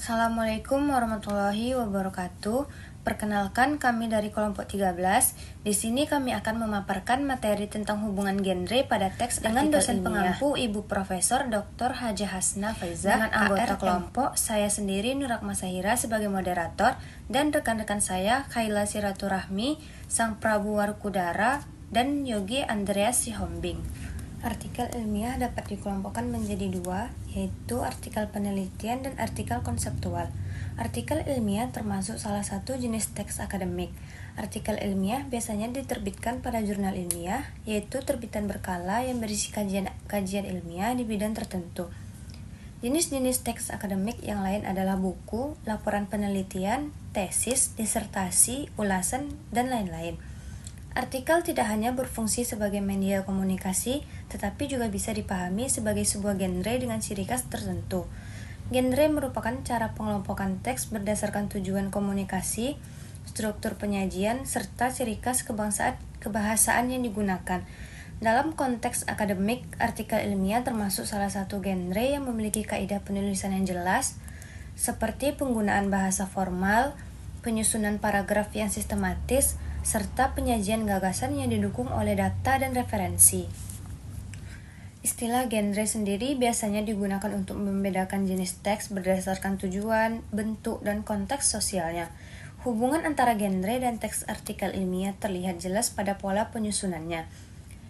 Assalamualaikum warahmatullahi wabarakatuh. Perkenalkan, kami dari kelompok 13. Di sini kami akan memaparkan materi tentang hubungan genre pada teks dengan dosen pengampu Ibu Profesor Dr. Haja Hasna Faiza. Dengan anggota kelompok, saya sendiri Nurakma Sahira sebagai moderator dan rekan-rekan saya Khaila Siraturahmi, Sang Prabu Warkudara, dan Yogi Andreas Sihombing. Artikel ilmiah dapat dikelompokkan menjadi dua, yaitu artikel penelitian dan artikel konseptual. Artikel ilmiah termasuk salah satu jenis teks akademik. Artikel ilmiah biasanya diterbitkan pada jurnal ilmiah, yaitu terbitan berkala yang berisi kajian ilmiah di bidang tertentu. Jenis-jenis teks akademik yang lain adalah buku, laporan penelitian, tesis, disertasi, ulasan, dan lain-lain. Artikel tidak hanya berfungsi sebagai media komunikasi, tetapi juga bisa dipahami sebagai sebuah genre dengan ciri khas tertentu. Genre merupakan cara pengelompokan teks berdasarkan tujuan komunikasi, struktur penyajian, serta ciri khas kebahasaan yang digunakan. Dalam konteks akademik, artikel ilmiah termasuk salah satu genre yang memiliki kaidah penulisan yang jelas, seperti penggunaan bahasa formal, penyusunan paragraf yang sistematis, serta penyajian gagasan yang didukung oleh data dan referensi. Istilah genre sendiri biasanya digunakan untuk membedakan jenis teks berdasarkan tujuan, bentuk, dan konteks sosialnya. Hubungan antara genre dan teks artikel ilmiah terlihat jelas pada pola penyusunannya.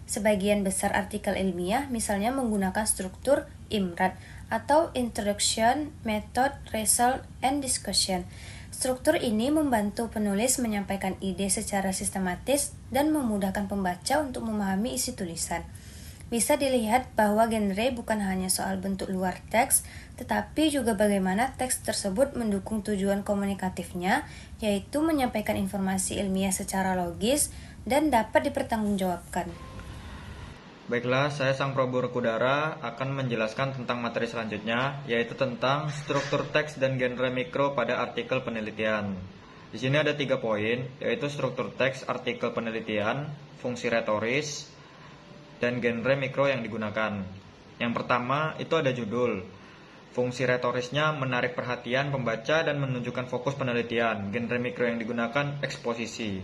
Sebagian besar artikel ilmiah misalnya menggunakan struktur IMRAD atau Introduction, Method, Result, and Discussion. Struktur ini membantu penulis menyampaikan ide secara sistematis dan memudahkan pembaca untuk memahami isi tulisan. Bisa dilihat bahwa genre bukan hanya soal bentuk luar teks, tetapi juga bagaimana teks tersebut mendukung tujuan komunikatifnya, yaitu menyampaikan informasi ilmiah secara logis dan dapat dipertanggungjawabkan. Baiklah, saya Sang Prabu Warkudara akan menjelaskan tentang materi selanjutnya, yaitu tentang struktur teks dan genre mikro pada artikel penelitian. Di sini ada 3 poin, yaitu struktur teks artikel penelitian, fungsi retoris, dan genre mikro yang digunakan. Yang pertama, itu ada judul. Fungsi retorisnya menarik perhatian pembaca dan menunjukkan fokus penelitian. Genre mikro yang digunakan eksposisi.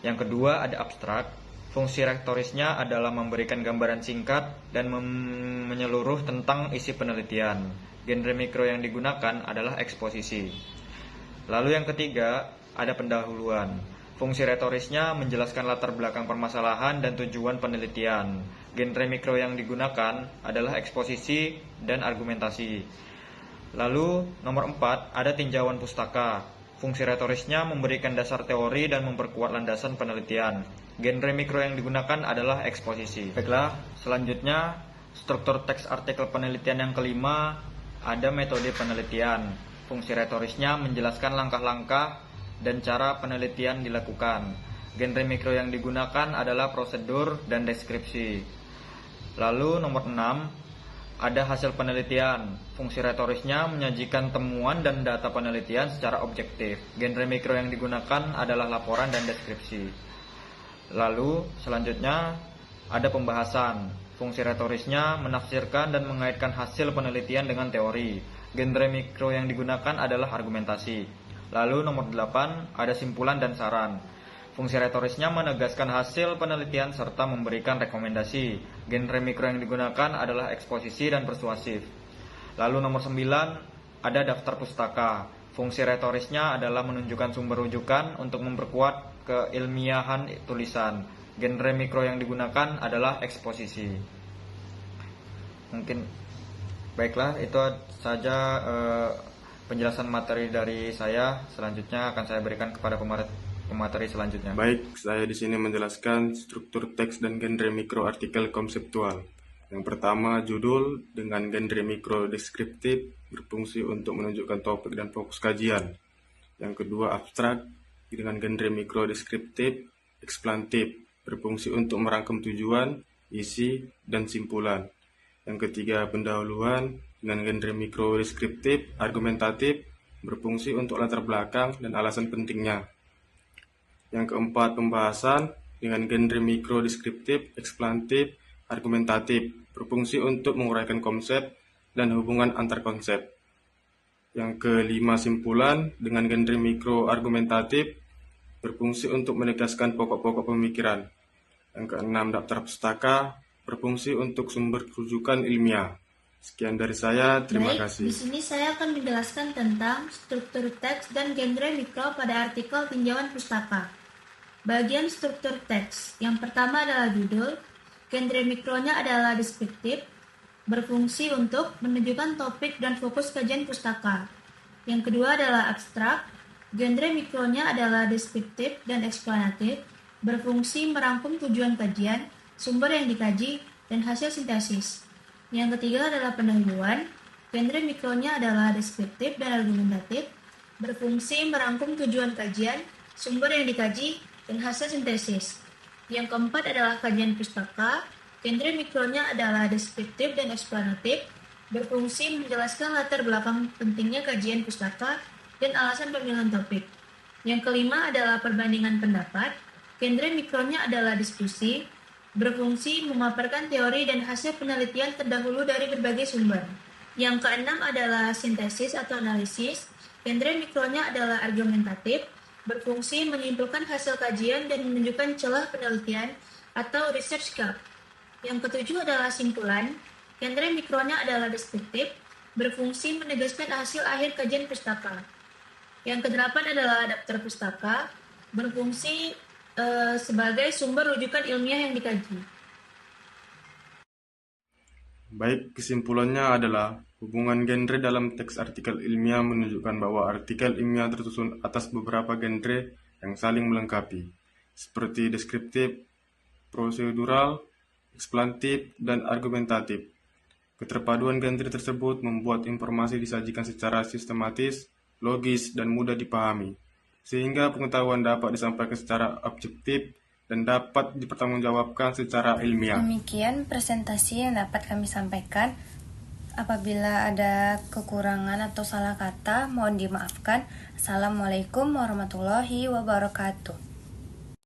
Yang kedua, ada abstrak. Fungsi retorisnya adalah memberikan gambaran singkat dan menyeluruh tentang isi penelitian. Genre mikro yang digunakan adalah eksposisi. Lalu yang ketiga, ada pendahuluan. Fungsi retorisnya menjelaskan latar belakang permasalahan dan tujuan penelitian. Genre mikro yang digunakan adalah eksposisi dan argumentasi. Lalu nomor 4, ada tinjauan pustaka. Fungsi retorisnya memberikan dasar teori dan memperkuat landasan penelitian. Genre mikro yang digunakan adalah eksposisi. Baiklah, selanjutnya struktur teks artikel penelitian yang kelima, ada metode penelitian. Fungsi retorisnya menjelaskan langkah-langkah dan cara penelitian dilakukan. Genre mikro yang digunakan adalah prosedur dan deskripsi. Lalu nomor 6, ada hasil penelitian. Fungsi retorisnya menyajikan temuan dan data penelitian secara objektif. Genre mikro yang digunakan adalah laporan dan deskripsi. Lalu selanjutnya ada pembahasan. Fungsi retorisnya menafsirkan dan mengaitkan hasil penelitian dengan teori. Genre mikro yang digunakan adalah argumentasi. Lalu nomor 8, ada simpulan dan saran. Fungsi retorisnya menegaskan hasil penelitian serta memberikan rekomendasi. Genre mikro yang digunakan adalah eksposisi dan persuasif. Lalu nomor 9, ada daftar pustaka. Fungsi retorisnya adalah menunjukkan sumber rujukan untuk memperkuat keilmiahan tulisan. Genre mikro yang digunakan adalah eksposisi. Mungkin baiklah, itu saja penjelasan materi dari saya. Selanjutnya akan saya berikan kepada pemateri selanjutnya. Baik, saya di sini menjelaskan struktur teks dan genre mikro artikel konseptual. Yang pertama, judul dengan genre mikro deskriptif berfungsi untuk menunjukkan topik dan fokus kajian. Yang kedua, abstrak dengan genre mikro deskriptif ekspansiv berfungsi untuk merangkum tujuan, isi, dan simpulan. Yang ketiga, pendahuluan dengan genre mikro deskriptif argumentatif berfungsi untuk latar belakang dan alasan pentingnya. Yang keempat, pembahasan dengan genre mikro deskriptif ekspansif argumentatif berfungsi untuk menguraikan konsep dan hubungan antar konsep. Yang kelima, simpulan dengan genre mikro argumentatif berfungsi untuk menegaskan pokok-pokok pemikiran. Yang keenam, daftar pustaka berfungsi untuk sumber rujukan ilmiah. Sekian dari saya, terima kasih. Di sini saya akan menjelaskan tentang struktur teks dan genre mikro pada artikel tinjauan pustaka. Bagian struktur teks. Yang pertama adalah judul. Genre mikronya adalah deskriptif, berfungsi untuk menunjukkan topik dan fokus kajian pustaka. Yang kedua adalah abstrak. Genre mikronya adalah deskriptif dan eksplanatif, berfungsi merangkum tujuan kajian, sumber yang dikaji, dan hasil sintesis. Yang ketiga adalah pendahuluan. Genre mikronya adalah deskriptif dan argumentatif, berfungsi merangkum tujuan kajian, sumber yang dikaji, dan hasil sintesis. Yang keempat adalah kajian pustaka. Genre mikronya adalah deskriptif dan eksplanatif, berfungsi menjelaskan latar belakang pentingnya kajian pustaka dan alasan pemilihan topik. Yang kelima adalah perbandingan pendapat. Genre mikronya adalah diskusi, berfungsi memaparkan teori dan hasil penelitian terdahulu dari berbagai sumber. Yang keenam adalah sintesis atau analisis. Genre mikronya adalah argumentatif, berfungsi menyimpulkan hasil kajian dan menunjukkan celah penelitian atau research gap. Yang ketujuh adalah simpulan. Genre mikronya adalah deskriptif, berfungsi menegaskan hasil akhir kajian pustaka. Yang kedelapan adalah daftar pustaka, berfungsi sebagai sumber rujukan ilmiah yang dikaji. Baik, kesimpulannya adalah hubungan genre dalam teks artikel ilmiah menunjukkan bahwa artikel ilmiah tersusun atas beberapa genre yang saling melengkapi, seperti deskriptif, prosedural, eksplanatif, dan argumentatif. Keterpaduan genre tersebut membuat informasi disajikan secara sistematis, logis, dan mudah dipahami, sehingga pengetahuan dapat disampaikan secara objektif dan dapat dipertanggungjawabkan secara ilmiah. Demikian presentasi yang dapat kami sampaikan. Apabila ada kekurangan atau salah kata, mohon dimaafkan. Assalamualaikum warahmatullahi wabarakatuh.